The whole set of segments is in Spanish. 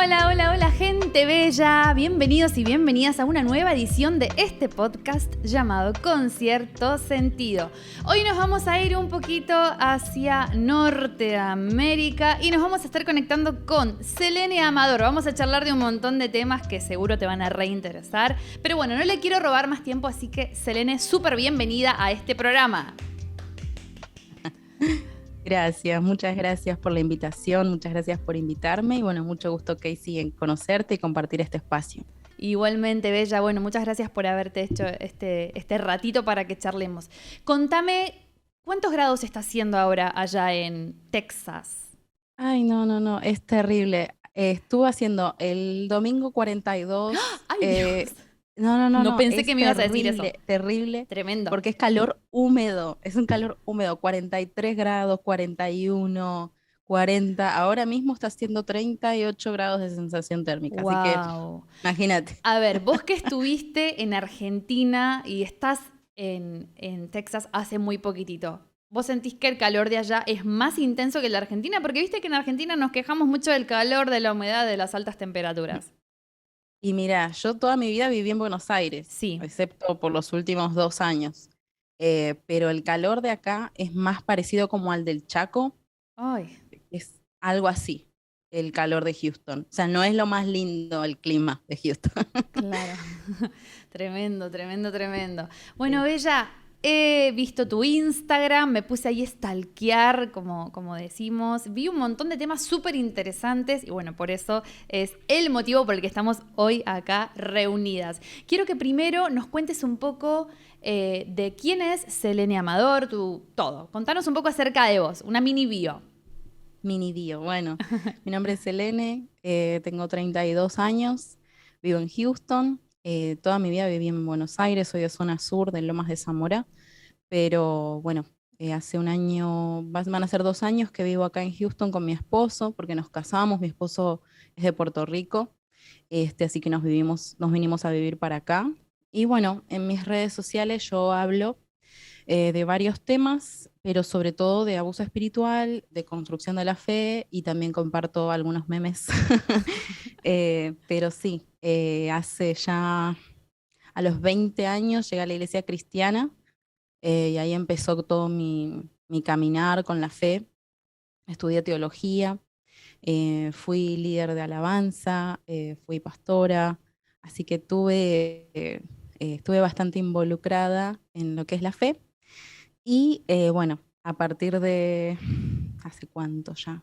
Hola, hola, hola gente bella, bienvenidos y bienvenidas a una nueva edición de este podcast llamado Con Cierto Sentido. Hoy nos vamos a ir un poquito hacia Norteamérica y nos vamos a estar conectando con Selene Amador. Vamos a charlar de un montón de temas que seguro te van a reinteresar, pero bueno, no le quiero robar más tiempo, así que Selene, súper bienvenida a este programa. Gracias, muchas gracias por la invitación, muchas gracias por invitarme y bueno, mucho gusto, Casey, en conocerte y compartir este espacio. Igualmente, Bella, bueno, muchas gracias por haberte hecho este ratito para que charlemos. Contame, ¿cuántos grados está haciendo ahora allá en Texas? Ay, no, es terrible. Estuve haciendo el domingo 42. ¡Ay, Dios! No No, pensé que es me ibas a decir eso. terrible, Tremendo. porque es calor húmedo, es un calor húmedo, 43 grados, 41, 40, ahora mismo está haciendo 38 grados de sensación térmica, así que Wow. imagínate. A ver, vos que estuviste en Argentina y estás en Texas hace muy poquitito, ¿vos sentís que el calor de allá es más intenso que el de Argentina? Porque viste que en Argentina nos quejamos mucho del calor, de la humedad, de las altas temperaturas. Y mira, yo toda mi vida viví en Buenos Aires, Sí. excepto por los últimos 2 años. Pero el calor de acá es más parecido como al del Chaco, Ay, es algo así, el calor de Houston. O sea, no es lo más lindo el clima de Houston. claro. Tremendo, tremendo, tremendo. Bueno, Sí. Bella, he visto tu Instagram, me puse ahí a stalkear, como decimos. Vi un montón de temas súper interesantes y bueno, por eso es el motivo por el que estamos hoy acá reunidas. Quiero que primero nos cuentes un poco de quién es Selene Amador, todo. Contanos un poco acerca de vos, una mini bio. Mini Dio. Bueno, mi nombre es Selene, tengo 32 años, vivo en Houston. Toda mi vida viví en Buenos Aires, soy de zona sur, de Lomas de Zamora. Pero bueno, hace un año, van a ser 2 años que vivo acá en Houston con mi esposo, porque nos casamos, mi esposo es de Puerto Rico, así que nos vinimos a vivir para acá. Y bueno, en mis redes sociales yo hablo de varios temas, pero sobre todo de abuso espiritual, de construcción de la fe y también comparto algunos memes. Pero sí, hace ya a los 20 años llegué a la iglesia cristiana, y ahí empezó todo mi caminar con la fe. Estudié teología, fui líder de alabanza, fui pastora, así que estuve bastante involucrada en lo que es la fe. Y bueno, a partir de, ¿hace cuánto ya?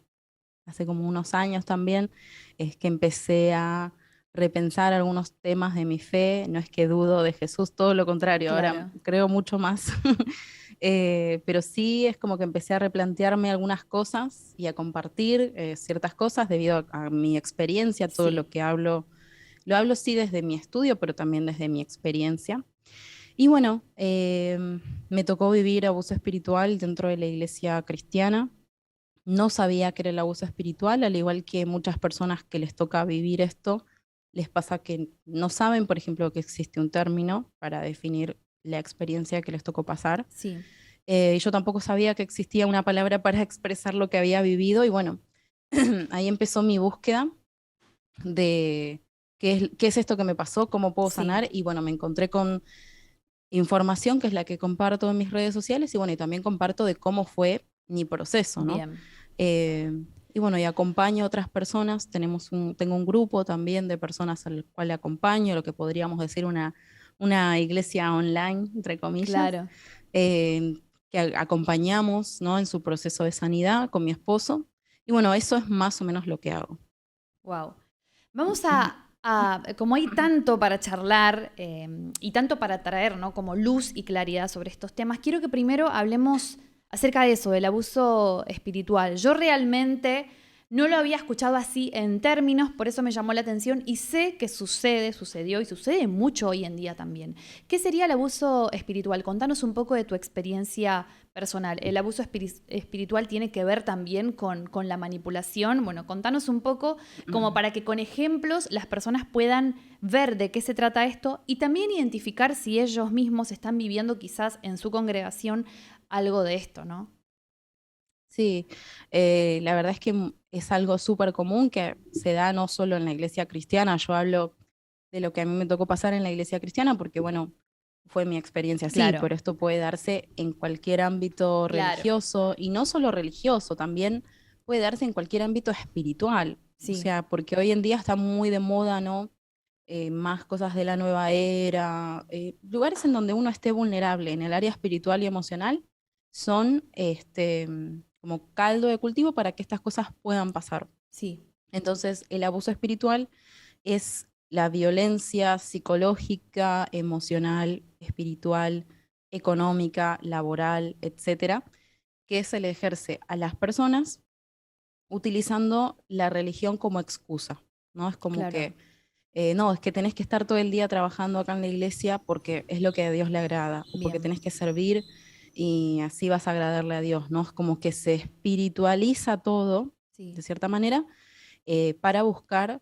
Hace como unos años también, es que empecé a repensar algunos temas de mi fe. No es que dudo de Jesús, todo lo contrario, ahora Claro. creo mucho más. Pero sí es como que empecé a replantearme algunas cosas y a compartir ciertas cosas debido a mi experiencia, todo Sí. lo que hablo, lo hablo sí desde mi estudio, pero también desde mi experiencia. Y bueno, me tocó vivir abuso espiritual dentro de la iglesia cristiana. No sabía que era el abuso espiritual, al igual que muchas personas que les toca vivir esto, les pasa que no saben, por ejemplo, que existe un término para definir la experiencia que les tocó pasar. Sí. Y yo tampoco sabía que existía una palabra para expresar lo que había vivido y bueno, ahí empezó mi búsqueda de qué es esto que me pasó, cómo puedo Sí. sanar y bueno, me encontré con información que es la que comparto en mis redes sociales y bueno, y también comparto de cómo fue mi proceso, ¿no? Bien. Eh, y bueno, y acompaño a otras personas, tengo un grupo también de personas al cual le acompaño, lo que podríamos decir una iglesia online, entre comillas, Claro. eh, que acompañamos, ¿no? En su proceso de sanidad con mi esposo. Y bueno, eso es más o menos lo que hago. Wow. Vamos como hay tanto para charlar y tanto para traer, ¿no? Como luz y claridad sobre estos temas, quiero que primero hablemos acerca de eso, del abuso espiritual. Yo realmente no lo había escuchado así en términos, por eso me llamó la atención y sé que sucedió y sucede mucho hoy en día también. ¿Qué sería el abuso espiritual? Contanos un poco de tu experiencia personal. ¿El abuso espiritual tiene que ver también con la manipulación? Bueno, contanos un poco como para que con ejemplos las personas puedan ver de qué se trata esto y también identificar si ellos mismos están viviendo quizás en su congregación algo de esto, ¿no? Sí, la verdad es que es algo súper común que se da no solo en la iglesia cristiana. Yo hablo de lo que a mí me tocó pasar en la iglesia cristiana porque, bueno, fue mi experiencia así, Claro, pero esto puede darse en cualquier ámbito claro, religioso y no solo religioso, también puede darse en cualquier ámbito espiritual. O sí, sea, porque hoy en día está muy de moda, ¿no? Más cosas de la nueva era, lugares en donde uno esté vulnerable en el área espiritual y emocional son como caldo de cultivo para que estas cosas puedan pasar. sí, Entonces, el abuso espiritual es la violencia psicológica, emocional, espiritual, económica, laboral, etcétera, que se le ejerce a las personas utilizando la religión como excusa, ¿no? Es como claro, que no, es que tenés que estar todo el día trabajando acá en la iglesia porque es lo que a Dios le agrada, o porque bien, tenés que servir y así vas a agradarle a Dios, ¿no? Es como que se espiritualiza todo, de sí, cierta manera, para buscar,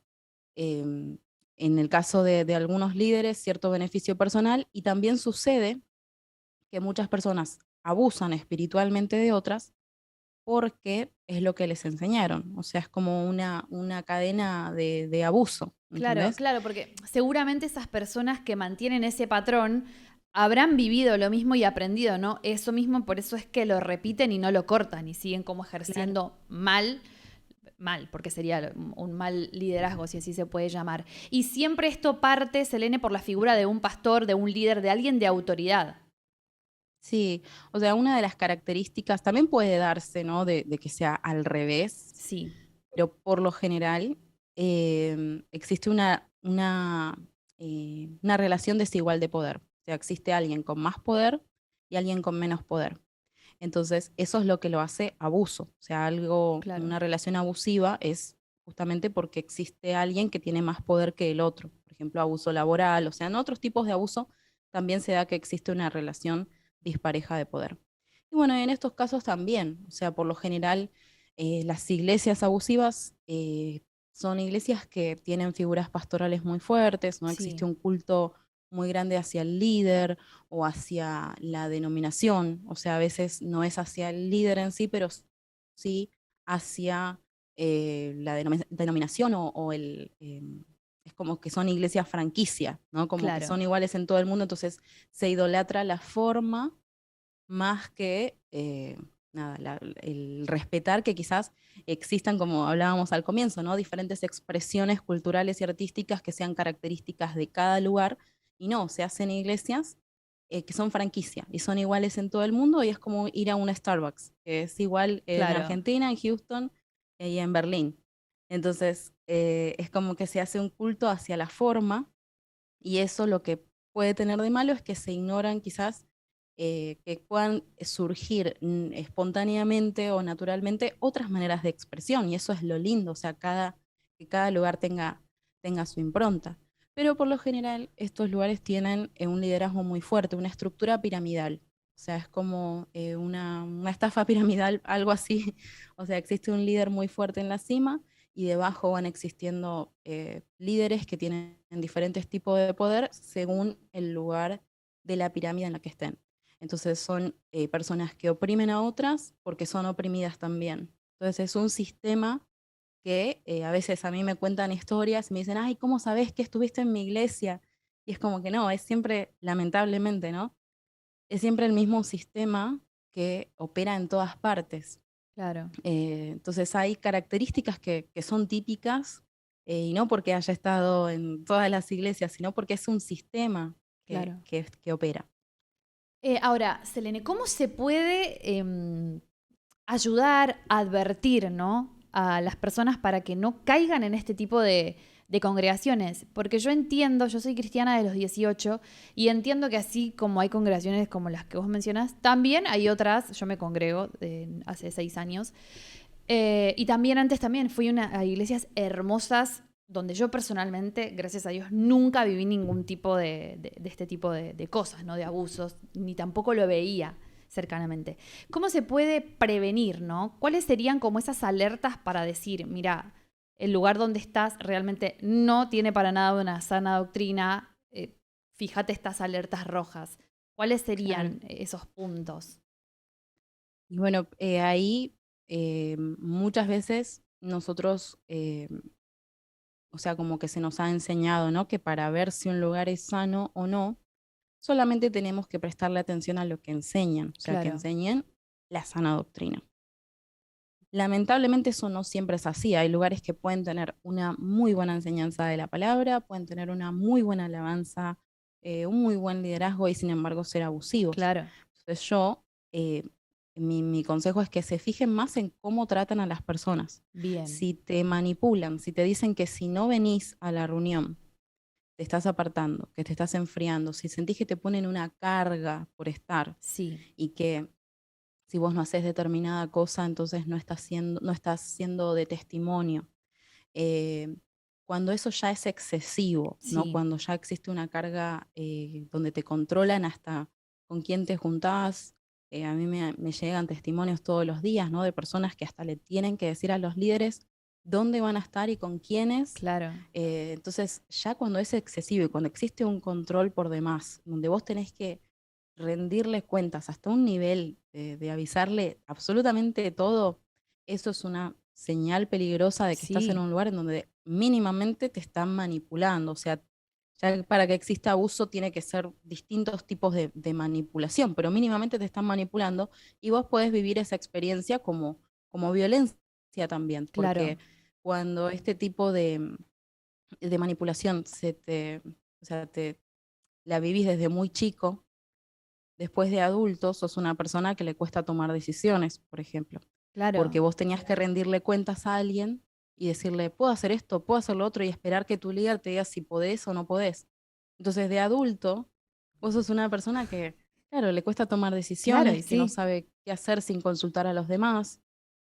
eh, en el caso de algunos líderes, cierto beneficio personal, y también sucede que muchas personas abusan espiritualmente de otras porque es lo que les enseñaron, o sea, es como una cadena de abuso, claro, ¿entendés? claro, porque seguramente esas personas que mantienen ese patrón habrán vivido lo mismo y aprendido, ¿no? Eso mismo, por eso es que lo repiten y no lo cortan y siguen como Claro. ejerciendo mal, porque sería un mal liderazgo, si así se puede llamar. Y siempre esto parte, Selene, por la figura de un pastor, de un líder, de alguien de autoridad. Sí, o sea, una de las características también puede darse, ¿no? De que sea al revés, Sí, pero por lo general existe una relación desigual de poder. O sea, existe alguien con más poder y alguien con menos poder. Entonces, eso es lo que lo hace abuso. O sea, claro, una relación abusiva es justamente porque existe alguien que tiene más poder que el otro. Por ejemplo, abuso laboral, o sea, en otros tipos de abuso también se da que existe una relación dispareja de poder. Y bueno, en estos casos también, o sea, por lo general, las iglesias abusivas son iglesias que tienen figuras pastorales muy fuertes, no existe sí, un culto muy grande hacia el líder o hacia la denominación, o sea, a veces no es hacia el líder en sí, pero sí hacia la denominación es como que son iglesias franquicia, ¿no? Como que claro. son iguales en todo el mundo, entonces se idolatra la forma más que nada, el respetar que quizás existan, como hablábamos al comienzo, ¿no? Diferentes expresiones culturales y artísticas que sean características de cada lugar, y no, se hacen iglesias que son franquicia y son iguales en todo el mundo, y es como ir a un Starbucks, que es igual en Claro, Argentina, en Houston y en Berlín. Entonces, es como que se hace un culto hacia la forma, y eso lo que puede tener de malo es que se ignoran quizás que puedan surgir espontáneamente o naturalmente otras maneras de expresión, y eso es lo lindo, o sea, que cada lugar tenga su impronta. Pero por lo general estos lugares tienen un liderazgo muy fuerte, una estructura piramidal. O sea, es como una estafa piramidal, algo así. O sea, existe un líder muy fuerte en la cima y debajo van existiendo líderes que tienen diferentes tipos de poder según el lugar de la pirámide en la que estén. Entonces son personas que oprimen a otras porque son oprimidas también. Entonces es un sistema que a veces a mí me cuentan historias y me dicen, ay, ¿cómo sabes que estuviste en mi iglesia? Y es como que no, es siempre, lamentablemente, ¿no? Es siempre el mismo sistema que opera en todas partes. claro, Entonces hay características que son típicas, y no porque haya estado en todas las iglesias, sino porque es un sistema claro. que opera. Ahora, Selene, ¿cómo se puede ayudar a advertir, ¿no? A las personas para que no caigan en este tipo de congregaciones? Porque yo entiendo, yo soy cristiana de los 18 y entiendo que así como hay congregaciones como las que vos mencionás, también hay otras, yo me congrego hace 6 años, y también antes también fui a iglesias hermosas donde yo personalmente, gracias a Dios, nunca viví ningún tipo de este tipo de cosas, ¿no? De abusos, ni tampoco lo veía cercanamente. ¿Cómo se puede prevenir, ¿no? ¿Cuáles serían como esas alertas para decir, mira, el lugar donde estás realmente no tiene para nada una sana doctrina, fíjate estas alertas rojas? ¿Cuáles Claro. serían esos puntos? Y bueno, ahí muchas veces nosotros, o sea, como que se nos ha enseñado, ¿no? Que para ver si un lugar es sano o no, solamente tenemos que prestarle atención a lo que enseñan, o sea, que Claro, enseñen la sana doctrina. Lamentablemente eso no siempre es así. Hay lugares que pueden tener una muy buena enseñanza de la palabra, pueden tener una muy buena alabanza, un muy buen liderazgo y sin embargo ser abusivos. claro. Entonces eh, mi consejo es que se fijen más en cómo tratan a las personas. Bien. Si te manipulan, si te dicen que si no venís a la reunión, te estás apartando, que te estás enfriando, si sentís que te ponen una carga por estar Sí, y que si vos no haces determinada cosa, entonces no estás siendo de testimonio. Eh, cuando eso ya es excesivo, ¿no? sí. Cuando ya existe una carga donde te controlan hasta con quién te juntás. A mí me llegan testimonios todos los días, ¿no? De personas que hasta le tienen que decir a los líderes dónde van a estar y con quiénes. Claro. Entonces, ya cuando es excesivo y cuando existe un control por demás, donde vos tenés que rendirle cuentas hasta un nivel de avisarle absolutamente todo, eso es una señal peligrosa de que estás en Sí, un lugar en donde mínimamente te están manipulando. O sea, ya para que exista abuso tiene que ser distintos tipos de manipulación, pero mínimamente te están manipulando y vos podés vivir esa experiencia como violencia también, porque claro. cuando este tipo de manipulación o sea, la vivís desde muy chico, después de adulto sos una persona que le cuesta tomar decisiones, por ejemplo, porque Claro. vos tenías que rendirle cuentas a alguien y decirle, puedo hacer esto, puedo hacer lo otro, y esperar que tu líder te diga si podés o no podés. Entonces, de adulto, vos sos una persona que, claro, le cuesta tomar Claro, y decisiones, que no sí. sabe qué hacer sin consultar a los demás.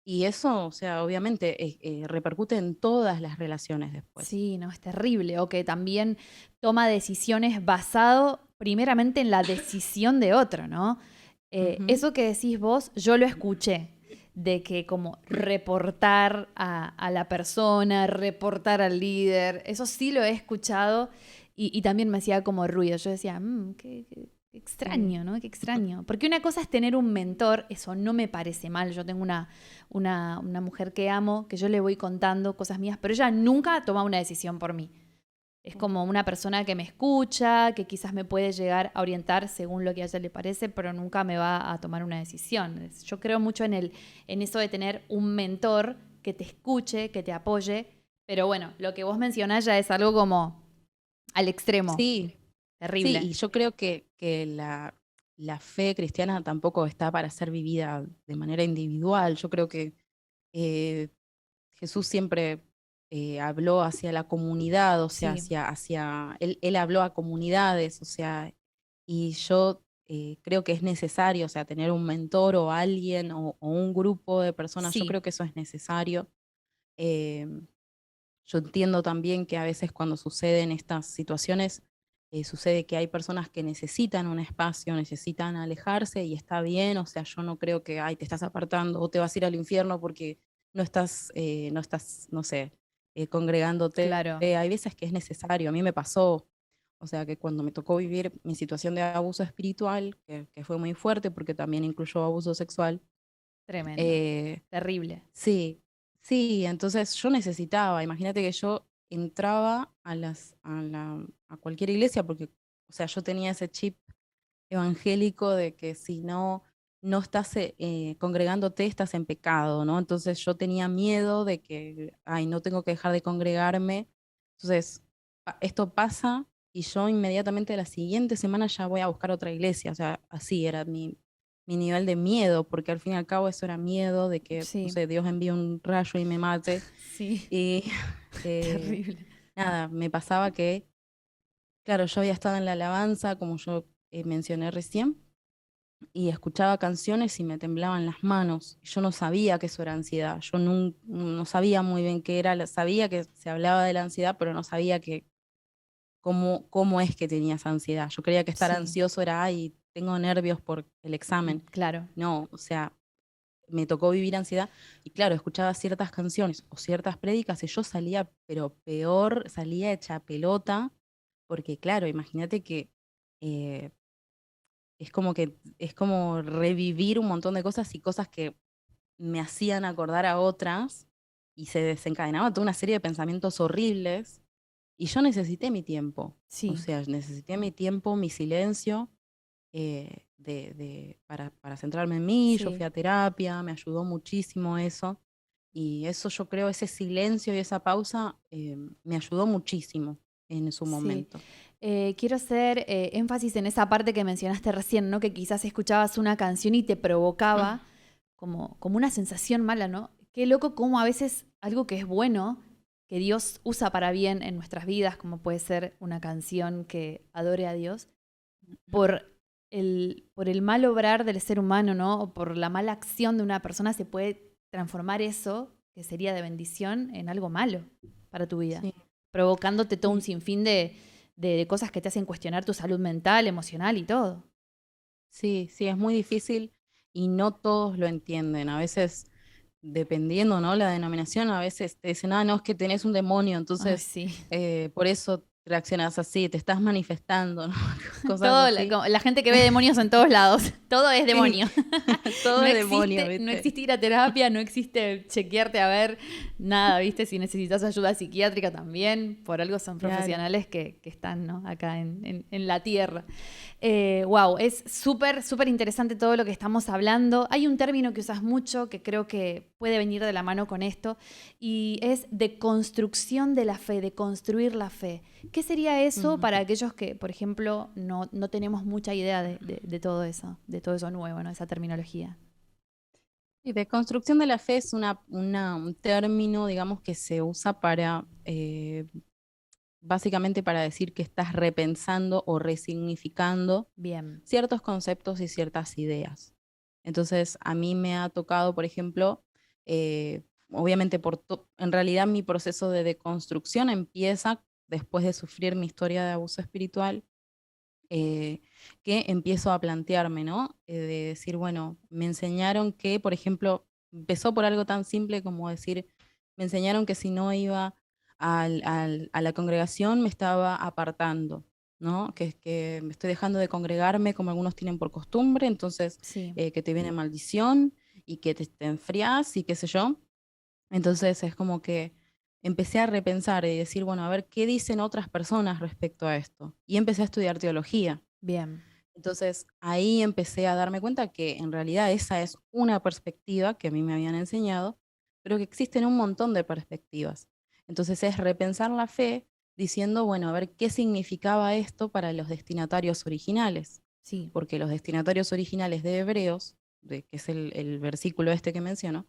Y eso, o sea, obviamente repercute en todas las relaciones después. Sí, no, es terrible. O que también toma decisiones basado primeramente en la decisión de otro, ¿no? Ujú. Eso que decís vos, yo lo escuché, de que como reportar a la persona, reportar al líder, eso sí lo he escuchado y también me hacía como ruido. Yo decía, qué Sí. extraño, ¿no? Qué extraño. Porque una cosa es tener un mentor, eso no me parece mal. Yo tengo una mujer que amo, que yo le voy contando cosas mías, pero ella nunca ha tomado una decisión por mí. Es como una persona que me escucha, que quizás me puede llegar a orientar según lo que a ella le parece, pero nunca me va a tomar una decisión. Yo creo mucho en eso de tener un mentor que te escuche, que te apoye, pero bueno, lo que vos mencionás ya es algo como al extremo, Sí, sí, terrible. y yo creo que la fe cristiana tampoco está para ser vivida de manera individual. Yo creo que eh, Jesús siempre habló hacia la comunidad, o sea, Sí, él habló a comunidades, o sea, y yo creo que es necesario, o sea, tener un mentor o alguien o un grupo de personas, yo sí, creo que eso es necesario. Eh, yo entiendo también que a veces cuando suceden estas situaciones, sucede que hay personas que necesitan un espacio, necesitan alejarse y está bien, o sea, yo no creo que, ay, te estás apartando o te vas a ir al infierno porque no sé, congregándote. claro, Hay veces que es necesario, a mí me pasó, o sea, que cuando me tocó vivir mi situación de abuso espiritual, que fue muy fuerte porque también incluyó abuso sexual, tremendo, eh, terrible. sí, sí, entonces yo necesitaba, imagínate que yo entraba a cualquier iglesia porque, o sea, yo tenía ese chip evangélico de que si no estás congregándote, estás en pecado, ¿no? Entonces yo tenía miedo de que, ay, no tengo que dejar de congregarme. Entonces, esto pasa y yo inmediatamente la siguiente semana ya voy a buscar otra iglesia, o sea, así era mi nivel de miedo, porque al fin y al cabo eso era miedo de que, no Sí, sé, Dios envíe un rayo y me mate. sí, Y eh, terrible. nada, me pasaba que, claro, yo había estado en la alabanza, como yo mencioné recién, y escuchaba canciones y me temblaban las manos. Yo no sabía que eso era ansiedad. Yo no sabía muy bien qué era. Sabía que se hablaba de la ansiedad, pero no sabía cómo es que tenía esa ansiedad. Yo creía que estar Sí, ansioso era, ay, tengo nervios por el examen. claro. No, o sea, me tocó vivir ansiedad y claro, escuchaba ciertas canciones o ciertas prédicas y yo salía, pero peor, salía hecha pelota, porque claro, imagínate que eh, es como revivir un montón de cosas y cosas que me hacían acordar a otras y se desencadenaba toda una serie de pensamientos horribles y yo necesité mi tiempo. O Sí, sea, necesité mi tiempo, mi silencio para centrarme en mí. Yo sí. fui a terapia, me ayudó muchísimo eso. Y eso yo creo, ese silencio y esa pausa me ayudó muchísimo en su Sí. momento. Quiero hacer énfasis en esa parte que mencionaste recién, ¿no? Que quizás escuchabas una canción y te provocaba como una sensación mala, ¿no? Qué loco cómo a veces algo que es bueno, que Dios usa para bien en nuestras vidas, como puede ser una canción que adore a Dios, por por el mal obrar del ser humano, ¿no? O por la mala acción de una persona se puede transformar eso, que sería de bendición, en algo malo para tu vida, Sí, provocándote todo un sí, sinfín de cosas que te hacen cuestionar tu salud mental, emocional y todo. sí, sí, es muy difícil y no todos lo entienden. A veces, dependiendo, ¿no? La denominación, a veces te dicen, no, es que tenés un demonio, Ay, entonces sí. por eso reaccionas así, te estás manifestando, ¿no? Cosas Todo, así. como la gente que ve demonios en todos lados, todo es Sí, demonio. todo No es demonio, existe, no ¿viste? existe ir a terapia, no existe chequearte a ver nada, ¿viste? Si necesitas ayuda psiquiátrica también, por algo son Claro. profesionales que están, ¿no? Acá en la tierra. Wow, es súper, súper interesante todo lo que estamos hablando. Hay un término que usas mucho que creo que puede venir de la mano con esto y es de construcción de la fe, de construir la fe. ¿Qué sería eso para Ujú. aquellos que, por ejemplo, no tenemos mucha idea de de todo eso nuevo, ¿no? Esa terminología. Y de construcción de la fe es un término, digamos, que se usa para, básicamente para decir que estás repensando o resignificando Bien, ciertos conceptos y ciertas ideas. Entonces, a mí me ha tocado, por ejemplo, obviamente, en realidad mi proceso de deconstrucción empieza después de sufrir mi historia de abuso espiritual, eh, que empiezo a plantearme, ¿no? De decir, bueno, me enseñaron que, por ejemplo, empezó por algo tan simple como decir, me enseñaron que si no iba a la congregación me estaba apartando, ¿no? Que es que me estoy dejando de congregarme como algunos tienen por costumbre, entonces sí, que te viene maldición y que te enfrías y qué sé yo. Entonces es como que empecé a repensar y decir, bueno, a ver, ¿qué dicen otras personas respecto a esto? Y empecé a estudiar teología. bien, Entonces ahí empecé a darme cuenta que en realidad esa es una perspectiva que a mí me habían enseñado, pero que existen un montón de perspectivas. Entonces es repensar la fe diciendo, bueno, a ver qué significaba esto para los destinatarios originales, sí, porque los destinatarios originales de Hebreos, que es el versículo este que menciono,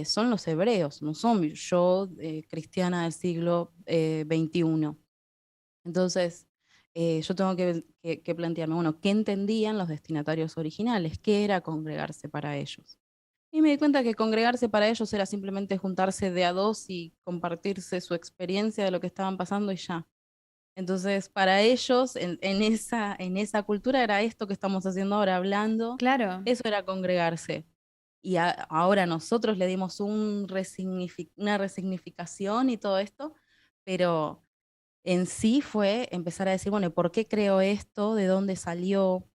son los hebreos, no son yo, cristiana del siglo XXI. Entonces, yo tengo que plantearme, bueno, ¿qué entendían los destinatarios originales? ¿Qué era congregarse para ellos? Y me di cuenta que congregarse para ellos era simplemente juntarse de a dos y compartirse su experiencia de lo que estaban pasando y ya. Entonces, para ellos, en esa cultura era esto que estamos haciendo ahora, hablando, claro, eso era congregarse. Y ahora nosotros le dimos una resignificación y todo esto, pero en sí fue empezar a decir, bueno, ¿por qué creo esto? ¿De dónde salió?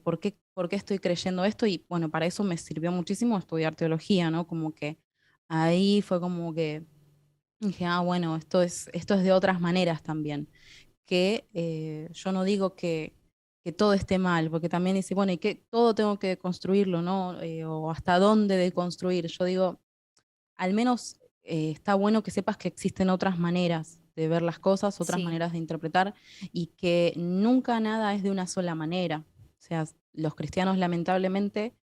¿Por qué estoy creyendo esto? Y bueno, para eso me sirvió muchísimo estudiar teología, ¿no? Como que ahí fue como que dije, bueno, esto es de otras maneras también. Que yo no digo que todo esté mal, porque también dice, bueno, y que todo tengo que construirlo, ¿no? O hasta dónde deconstruir. Yo digo, al menos está bueno que sepas que existen otras maneras de ver las cosas, otras sí, maneras de interpretar y que nunca nada es de una sola manera. O sea, los cristianos lamentablemente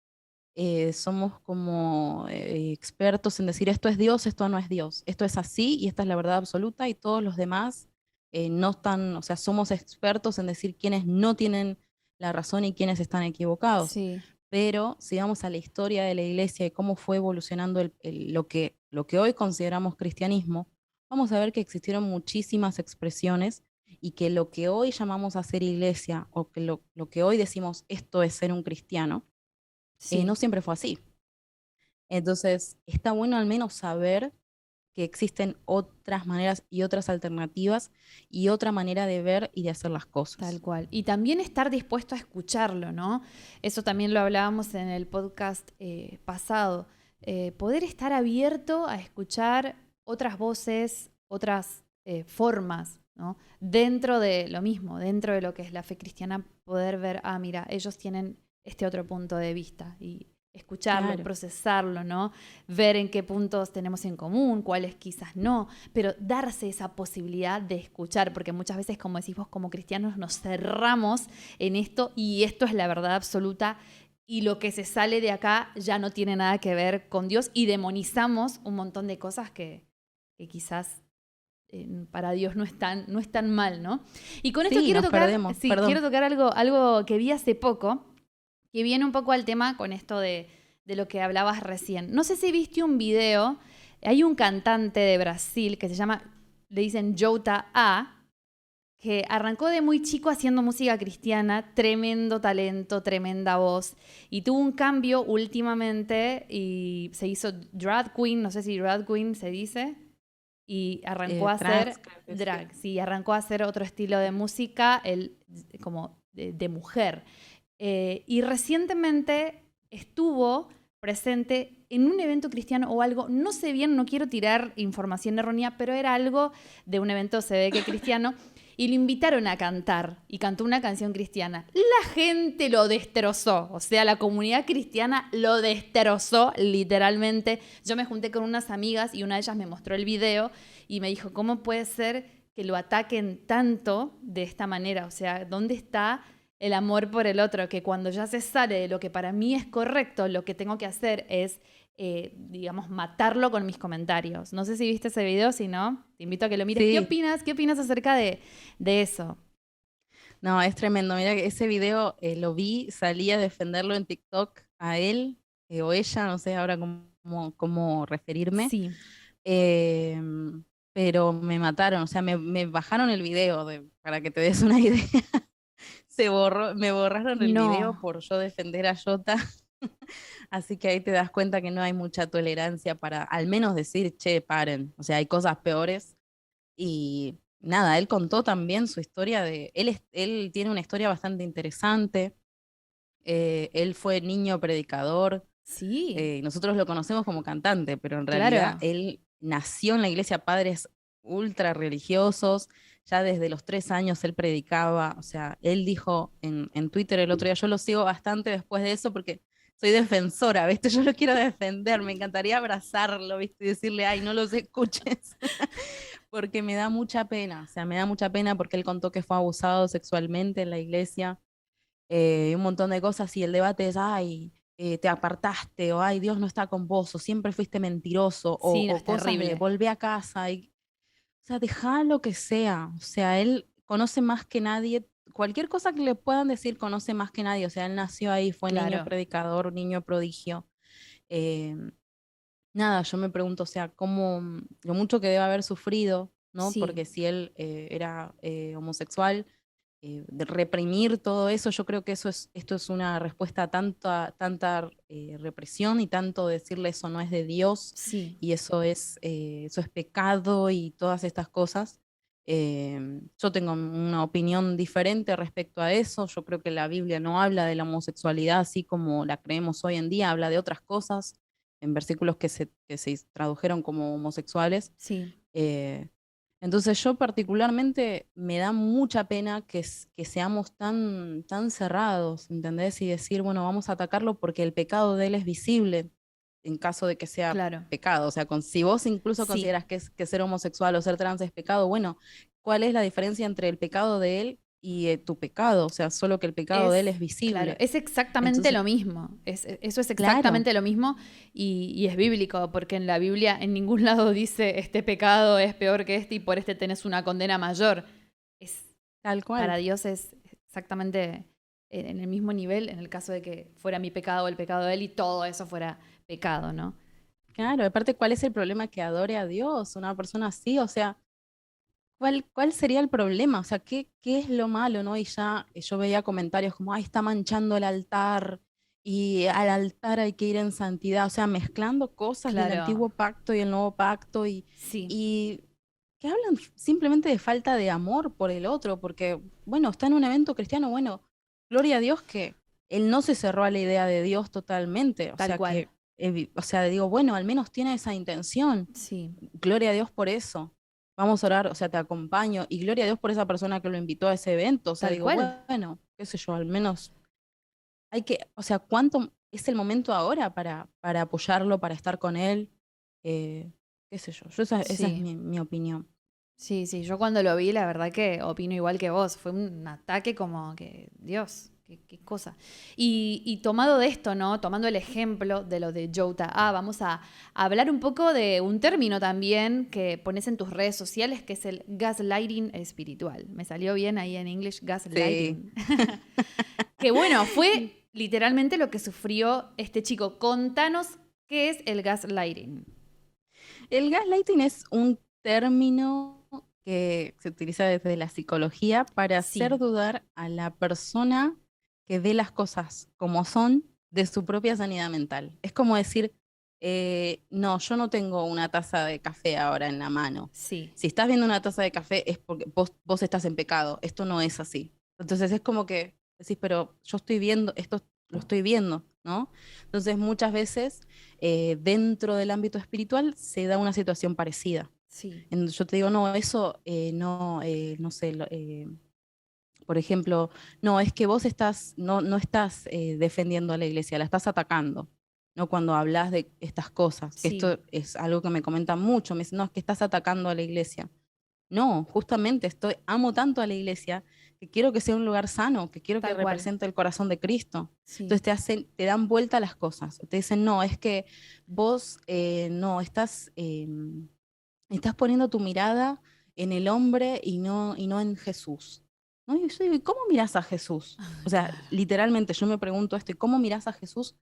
somos como expertos en decir esto es Dios, esto no es Dios, esto es así y esta es la verdad absoluta y todos los demás no están, o sea, somos expertos en decir quiénes no tienen la razón y quiénes están equivocados. sí, Pero si vamos a la historia de la iglesia y cómo fue evolucionando lo que hoy consideramos cristianismo, vamos a ver que existieron muchísimas expresiones y que lo que hoy llamamos a ser iglesia o que lo que hoy decimos esto es ser un cristiano, sí. no siempre fue así. Entonces, está bueno al menos saber que existen otras maneras y otras alternativas y otra manera de ver y de hacer las Tal cosas. cual. Y también estar dispuesto a escucharlo, ¿no? Eso también lo hablábamos en el podcast pasado, poder estar abierto a escuchar otras voces, otras formas, ¿no? Dentro de lo mismo, dentro de lo que es la fe cristiana, poder ver, mira, ellos tienen este otro punto de vista y escucharlo, Claro. procesarlo, ¿no? Ver en qué puntos tenemos en común, cuáles quizás no, pero darse esa posibilidad de escuchar, porque muchas veces, como decís vos, como cristianos nos cerramos en esto y esto es la verdad absoluta y lo que se sale de acá ya no tiene nada que ver con Dios y demonizamos un montón de cosas que quizás para Dios no es tan mal, ¿no? Y con esto Sí, quiero nos tocar, perdemos, sí, quiero perdón. tocar algo que vi hace poco, que viene un poco al tema con esto de lo que hablabas recién. No sé si viste un video, hay un cantante de Brasil que se llama, le dicen Jota A, que arrancó de muy chico haciendo música cristiana, tremendo talento, tremenda voz, y tuvo un cambio últimamente y se hizo drag queen, no sé si drag queen se dice, y arrancó a hacer Trans, creo que sí. drag, sí, arrancó a hacer otro estilo de música, como de mujer. Y recientemente estuvo presente en un evento cristiano o algo, no sé bien, no quiero tirar información errónea, pero era algo de un evento, se ve que cristiano, y lo invitaron a cantar y cantó una canción cristiana. La gente lo destrozó, o sea, la comunidad cristiana lo destrozó literalmente. Yo me junté con unas amigas y una de ellas me mostró el video y me dijo, ¿cómo puede ser que lo ataquen tanto de esta manera? O sea, ¿dónde está el amor por el otro? Que cuando ya se sale de lo que para mí es correcto, lo que tengo que hacer es digamos, matarlo con mis comentarios. No sé si viste ese video, si no, te invito a que lo mires. ¿Qué Sí, opinas? ¿Qué opinas acerca de eso? no, es tremendo. Mira que ese video lo vi, salí a defenderlo en TikTok a él o ella, no sé ahora cómo referirme. Sí. Eh, pero me mataron, o sea, me bajaron el video para que te des una idea. Me borraron el video No. por yo defender a Jota. Así que ahí te das cuenta que no hay mucha tolerancia para al menos decir, che, paren. O sea, hay cosas peores. Y nada, él contó también su historia él tiene una historia bastante interesante. Él fue niño predicador. Sí, Nosotros lo conocemos como cantante, pero en realidad claro. él nació en la iglesia, padres ultra religiosos. Ya desde los 3 años él predicaba. O sea, él dijo en Twitter el otro día, yo lo sigo bastante después de eso porque soy defensora, ¿viste? Yo lo quiero defender, me encantaría abrazarlo, ¿viste? Y decirle, ay, no los escuches, porque me da mucha pena. O sea, me da mucha pena porque él contó que fue abusado sexualmente en la iglesia, un montón de cosas, y el debate es, ay, te apartaste, o ay, Dios no está con vos, o siempre fuiste mentiroso, Sí, no, o es cosas de terrible. volvé a casa, o sea, deja lo que sea, o sea, él conoce más que nadie, cualquier cosa que le puedan decir conoce más que nadie, o sea, él nació ahí, fue niño Claro. predicador, niño prodigio. eh, Nada, yo me pregunto, o sea, lo mucho que debe haber sufrido, ¿no? Sí, Porque si él era homosexual, de reprimir todo eso, yo creo que esto es una respuesta a tanta represión y tanto decirle eso no es de Dios sí, y eso es pecado y todas estas cosas. Yo tengo una opinión diferente respecto a eso. Yo creo que la Biblia no habla de la homosexualidad así como la creemos hoy en día, habla de otras cosas en versículos que se tradujeron como homosexuales. sí. Eh, entonces yo particularmente me da mucha pena que seamos tan cerrados, ¿entendés? Y decir, bueno, vamos a atacarlo porque el pecado de él es visible en caso de que sea Claro. pecado. O sea, si vos incluso Sí. consideras que ser homosexual o ser trans es pecado, bueno, ¿cuál es la diferencia entre el pecado de él y tu pecado? O sea, solo que el pecado de él es Claro, visible. es exactamente Entonces, lo mismo. Eso es claro, exactamente lo mismo y es bíblico, porque en la Biblia en ningún lado dice este pecado es peor que este y por este tenés una condena mayor. Es, tal para cual. Dios es exactamente en el mismo nivel, en el caso de que fuera mi pecado o el pecado de él y todo eso fuera pecado, ¿no? Claro, aparte, ¿cuál es el problema que adore a Dios una persona así? O sea, ¿cuál sería el problema? O sea, ¿qué es lo malo, no? Y ya yo veía comentarios como, ay, está manchando el altar y al altar hay que ir en santidad, o sea, mezclando cosas del Claro, antiguo pacto y el nuevo pacto sí, y que hablan simplemente de falta de amor por el otro, porque, bueno, está en un evento cristiano, bueno, gloria a Dios que él no se cerró a la idea de Dios totalmente, o tal sea, cual. que o sea, digo, bueno, al menos tiene esa intención. Sí, Gloria a Dios por eso. Vamos a orar, o sea, te acompaño. Y gloria a Dios por esa persona que lo invitó a ese evento. O sea, tal digo, cual. bueno, qué sé yo, al menos hay que, o sea, ¿cuánto es el momento ahora para apoyarlo, para estar con él? Eh, qué sé yo. Esa es Sí. mi opinión. Sí, sí, yo cuando lo vi, la verdad que opino igual que vos. Fue un ataque como que, Dios, qué cosa. Y tomado de esto, ¿no? Tomando el ejemplo de lo de Jota vamos a hablar un poco de un término también que pones en tus redes sociales, que es el gaslighting espiritual. Me salió bien ahí en English, Sí. gaslighting. Que bueno, fue literalmente lo que sufrió este chico. Contanos qué es el gaslighting. El gaslighting es un término que se utiliza desde la psicología para hacer Sí, dudar a la persona que ve las cosas como son de su propia sanidad mental. Es como decir, no, yo no tengo una taza de café ahora en la mano. sí, Si estás viendo una taza de café es porque vos estás en pecado. Esto no es así. Entonces es como que decís, pero yo estoy viendo, esto lo estoy viendo, ¿no? Entonces muchas veces dentro del ámbito espiritual se da una situación parecida. sí, Yo te digo, no, eso no, no sé, por ejemplo, no, es que vos no estás defendiendo a la iglesia, la estás atacando, ¿no? Cuando hablas de estas cosas, que sí. esto es algo que me comentan mucho, me dicen, no, es que estás atacando a la iglesia. No, justamente amo tanto a la iglesia que quiero que sea un lugar sano, que quiero que Tal cual. represente el corazón de Cristo. Sí, Entonces te dan vuelta las cosas. Te dicen, no, es que vos no, estás poniendo tu mirada en el hombre y no en Jesús. ¿No? Y yo digo, ¿y cómo mirás a Jesús? O sea, claro, literalmente yo me pregunto esto, ¿y cómo mirás a Jesús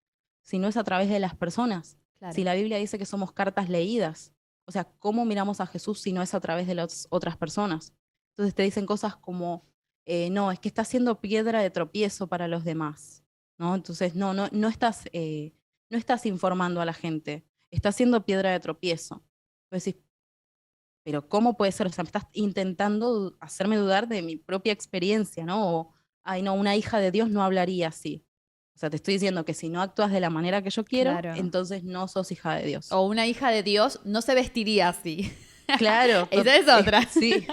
si no es a través de las personas? Si claro. la Biblia dice que somos cartas leídas. O sea, ¿cómo miramos a Jesús si no es a través de las otras personas? Entonces te dicen cosas como, no, es que estás siendo piedra de tropiezo para los demás, ¿no? Entonces, no estás informando a la gente, estás siendo piedra de tropiezo. Entonces, pero ¿cómo puede ser? O sea, me estás intentando hacerme dudar de mi propia experiencia, ¿no? O, ay, no, una hija de Dios no hablaría así. O sea, te estoy diciendo que si no actúas de la manera que yo quiero, Claro. entonces no sos hija de Dios. O una hija de Dios no se vestiría así. Claro, Esa es otra. sí,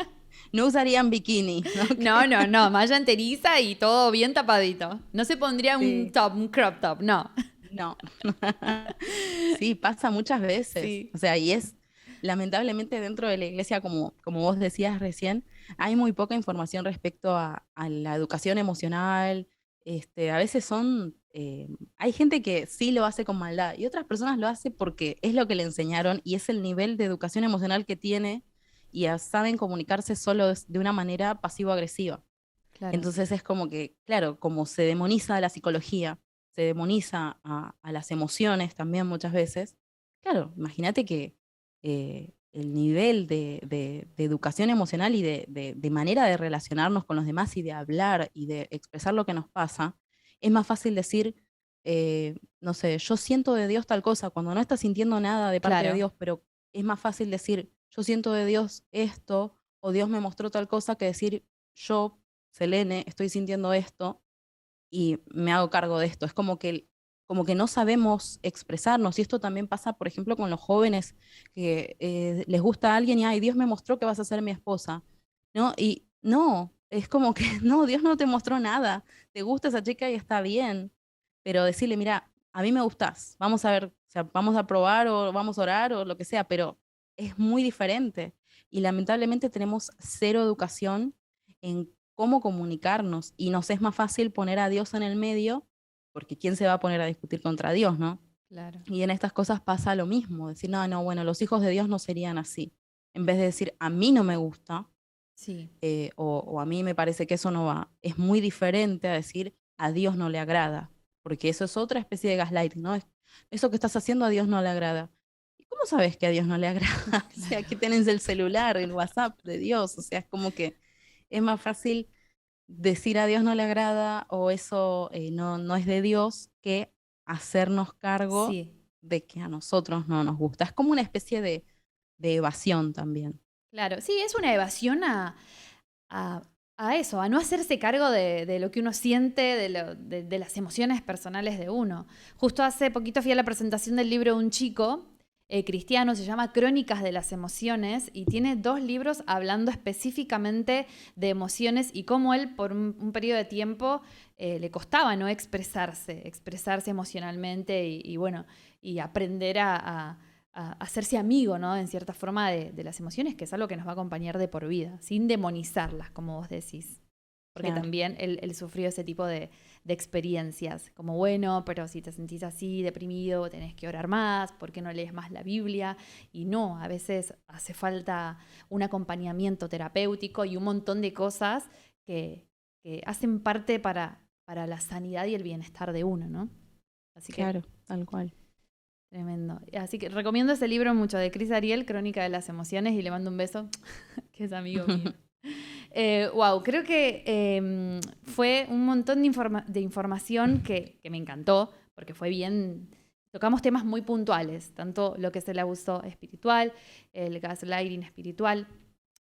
no usarían bikini, ¿no? No, no, no. Malla enteriza y todo bien tapadito. No se pondría un Sí, top, un crop top, no. no. Sí, pasa muchas veces. Sí, O sea, y es lamentablemente dentro de la iglesia, como vos decías recién, hay muy poca información respecto a la educación emocional. A veces hay gente que sí lo hace con maldad y otras personas lo hacen porque es lo que le enseñaron y es el nivel de educación emocional que tiene y saben comunicarse solo de una manera pasivo-agresiva. claro. Entonces es como que, claro, como se demoniza la psicología, se demoniza a las emociones también muchas veces, claro, imagínate que el nivel de educación emocional y de manera de relacionarnos con los demás y de hablar y de expresar lo que nos pasa, es más fácil decir, no sé, yo siento de Dios tal cosa, cuando no estás sintiendo nada de parte de Claro. Dios, pero es más fácil decir, yo siento de Dios esto, o Dios me mostró tal cosa, que decir, yo Selene, estoy sintiendo esto y me hago cargo de esto. Es como que no sabemos expresarnos y esto también pasa, por ejemplo, con los jóvenes que les gusta a alguien y, ay, Dios me mostró que vas a ser mi esposa, ¿no? Y no, es como que no, Dios no te mostró nada, te gusta esa chica y está bien, pero decirle, mira, a mí me gustas, vamos a ver, o sea, vamos a probar o vamos a orar o lo que sea, pero es muy diferente y lamentablemente tenemos cero educación en cómo comunicarnos y nos es más fácil poner a Dios en el medio, porque ¿quién se va a poner a discutir contra Dios, no? Claro. Y en estas cosas pasa lo mismo, decir, no, no, bueno, los hijos de Dios no serían así. En vez de decir, a mí no me gusta, Sí, o a mí me parece que eso no va, es muy diferente a decir, a Dios no le agrada, porque eso es otra especie de gaslighting, ¿no? Eso que estás haciendo a Dios no le agrada. ¿Y cómo sabes que a Dios no le agrada? O sea, claro. que tenés el celular, el WhatsApp de Dios, o sea, es como que es más fácil decir a Dios no le agrada o eso no es de Dios que hacernos cargo Sí, de que a nosotros no nos gusta. Es como una especie de evasión también. claro. Sí, es una evasión a eso, a no hacerse cargo de lo que uno siente, de las emociones personales de uno. Justo hace poquito fui a la presentación del libro de un chico cristiano, se llama Crónicas de las Emociones, y tiene 2 libros hablando específicamente de emociones y cómo él por un periodo de tiempo le costaba no expresarse emocionalmente y bueno, y aprender a hacerse amigo, ¿no? En cierta forma de las emociones, que es algo que nos va a acompañar de por vida, sin demonizarlas, como vos decís. Porque Claro. también él sufrió ese tipo de experiencias, como bueno, pero si te sentís así, deprimido, tenés que orar más, ¿por qué no lees más la Biblia? Y no, a veces hace falta un acompañamiento terapéutico y un montón de cosas que hacen parte para la sanidad y el bienestar de uno, ¿no? Así que Claro, tal cual. tremendo. Así que recomiendo ese libro mucho de Cris Ariel, Crónica de las Emociones, y le mando un beso, que es amigo mío. Wow, creo que fue un montón de información que me encantó, porque fue bien, tocamos temas muy puntuales, tanto lo que es el abuso espiritual, el gaslighting espiritual,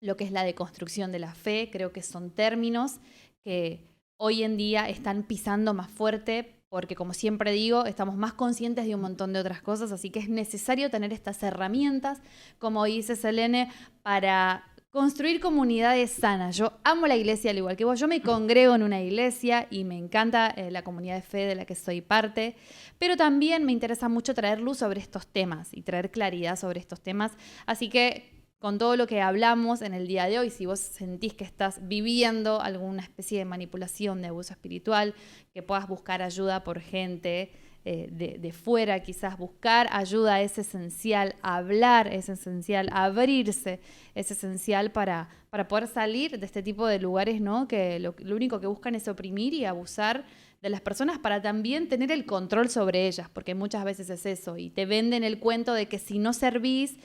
lo que es la deconstrucción de la fe. Creo que son términos que hoy en día están pisando más fuerte, porque como siempre digo, estamos más conscientes de un montón de otras cosas, así que es necesario tener estas herramientas, como dice Selene, para construir comunidades sanas. Yo amo la iglesia al igual que vos. Yo me congrego en una iglesia y me encanta la comunidad de fe de la que soy parte, pero también me interesa mucho traer luz sobre estos temas y traer claridad sobre estos temas. Así que con todo lo que hablamos en el día de hoy, si vos sentís que estás viviendo alguna especie de manipulación, de abuso espiritual, que puedas buscar ayuda por gente de fuera, quizás buscar ayuda es esencial, hablar es esencial, abrirse es esencial para poder salir de este tipo de lugares, ¿no? Que lo único que buscan es oprimir y abusar de las personas para también tener el control sobre ellas, porque muchas veces es eso, y te venden el cuento de que si no servís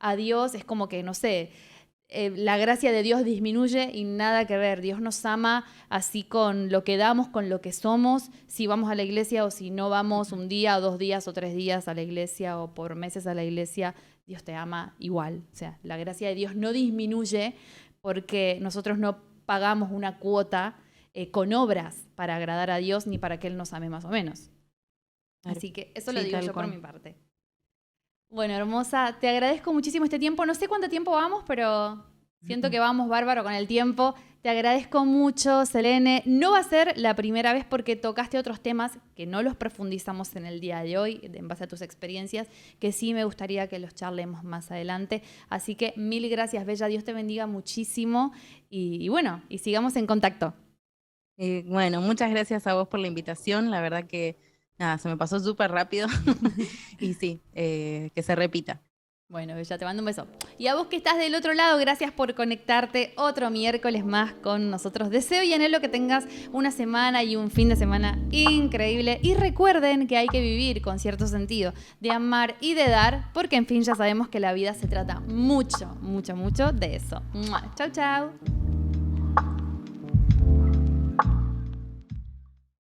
a Dios es como que, no sé, la gracia de Dios disminuye y nada que ver. Dios nos ama así con lo que damos, con lo que somos, si vamos a la iglesia o si no vamos un día o 2 días o 3 días a la iglesia o por meses a la iglesia, Dios te ama igual. O sea, la gracia de Dios no disminuye porque nosotros no pagamos una cuota con obras para agradar a Dios ni para que Él nos ame más o menos. Claro. Así que eso Sí, lo digo tal yo por cual. mi parte. Bueno, hermosa, te agradezco muchísimo este tiempo. No sé cuánto tiempo vamos, pero siento que vamos bárbaro con el tiempo. Te agradezco mucho, Selene. No va a ser la primera vez porque tocaste otros temas que no los profundizamos en el día de hoy, en base a tus experiencias, que sí me gustaría que los charlemos más adelante. Así que 1000 gracias, Bella. Dios te bendiga muchísimo. Y bueno, y sigamos en contacto. Bueno, muchas gracias a vos por la invitación. La verdad que nada, se me pasó súper rápido. Y sí, que se repita. Bueno, Bella, te mando un beso. Y a vos que estás del otro lado, gracias por conectarte otro miércoles más con nosotros. Deseo y anhelo que tengas una semana y un fin de semana increíble. Y recuerden que hay que vivir con cierto sentido de amar y de dar, porque en fin ya sabemos que la vida se trata mucho, mucho, mucho de eso. ¡Mua! Chau, chau.